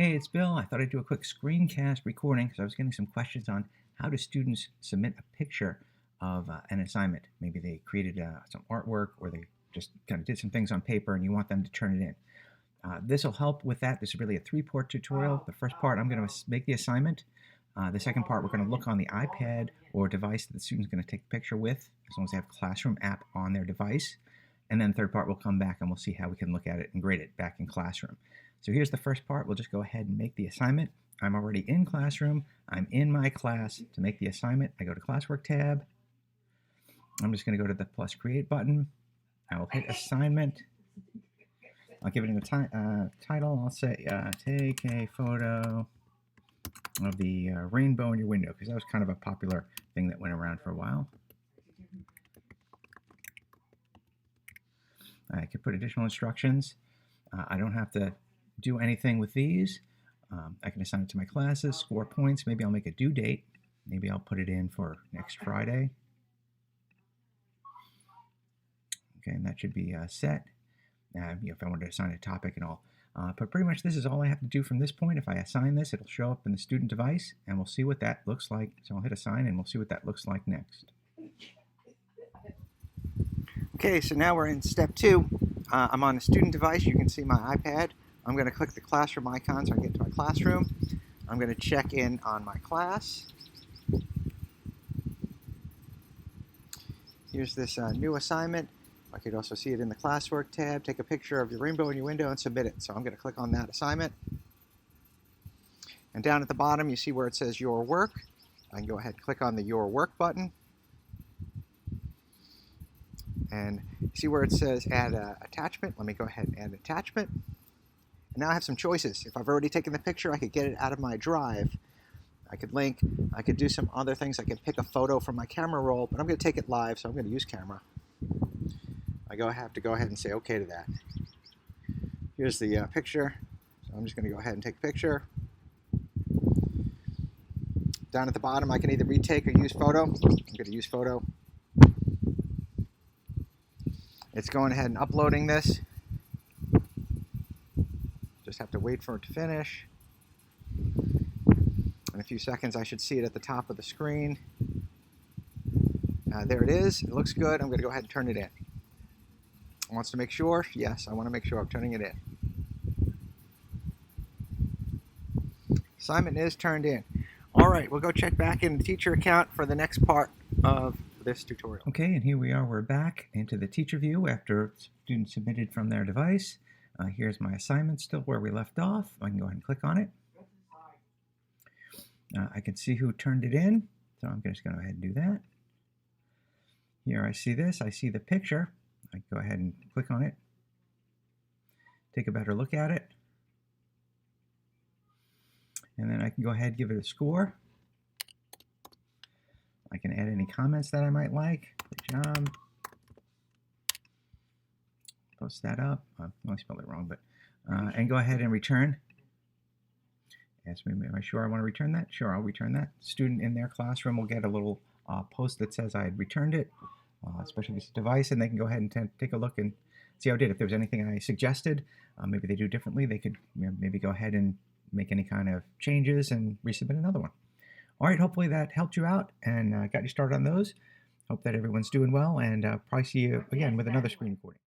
Hey, it's Bill. I thought I'd do a quick screencast recording because I was getting some questions on how do students submit a picture of an assignment. Maybe they created some artwork or they just kind of did some things on paper and you want them to turn it in. This will help with that. This is really a three-part tutorial. The first part, I'm going to make the assignment. The second part, we're going to look on the iPad or device that the student's going to take the picture with, as long as they have a Classroom app on their device. And then the third part, we'll come back and we'll see how we can look at it and grade it back in Classroom. So here's the first part. We'll just go ahead and make the assignment. I'm already in Classroom. I'm in my class. To make the assignment, I go to Classwork tab. I'm just going to go to the plus create button. I will hit assignment. I'll give it a title. I'll say take a photo of the rainbow in your window, because that was kind of a popular thing that went around for a while. I could put additional instructions. I don't have to do anything with these. I can assign it to my classes, score points. Maybe I'll make a due date. Maybe I'll put it in for next Friday. Okay, and that should be set. If I wanted to assign a topic and all. But pretty much this is all I have to do from this point. If I assign this, it'll show up in the student device, and we'll see what that looks like. So I'll hit assign, and we'll see what that looks like next. Okay, so now we're in step 2. I'm on the student device. You can see my iPad. I'm going to click the classroom icon so I get to my classroom. I'm going to check in on my class. Here's this new assignment. I could also see it in the Classwork tab. Take a picture of your rainbow in your window and submit it. So I'm going to click on that assignment. And down at the bottom, you see where it says Your Work. I can go ahead and click on the Your Work button. And see where it says Add Attachment. Let me go ahead and add an attachment. And now I have some choices. If I've already taken the picture, I could get it out of my drive. I could link. I could do some other things. I could pick a photo from my camera roll, but I'm going to take it live, so I'm going to use camera. I have to go ahead and say OK to that. Here's the picture. So I'm just going to go ahead and take a picture. Down at the bottom, I can either retake or use photo. I'm going to use photo. It's going ahead and uploading this. Just have to wait for it to finish. In a few seconds, I should see it at the top of the screen. There it is. It looks good. I'm going to go ahead and turn it in. Wants to make sure? Yes, I want to make sure I'm turning it in. Assignment is turned in. All right, we'll go check back in the teacher account for the next part of this tutorial. Okay, and here we are. We're back into the teacher view after students submitted from their device. Here's my assignment still where we left off. I can go ahead and click on it. I can see who turned it in, so I'm just going to go ahead and do that. Here I see this. I see the picture. I can go ahead and click on it, take a better look at it, and then I can go ahead and give it a score. I can add any comments that I might like. Good job. Post that up. I spelled it wrong, but and go ahead and return. Ask me, am I sure I want to return that? Sure, I'll return that. Student in their classroom will get a little post that says I had returned it. Especially this device, and they can go ahead and take a look and see how it did. If there was anything I suggested, maybe they do differently, they could maybe go ahead and make any kind of changes and resubmit another one. All right, hopefully that helped you out and got you started on those. Hope that everyone's doing well, and probably see you again with another screen recording.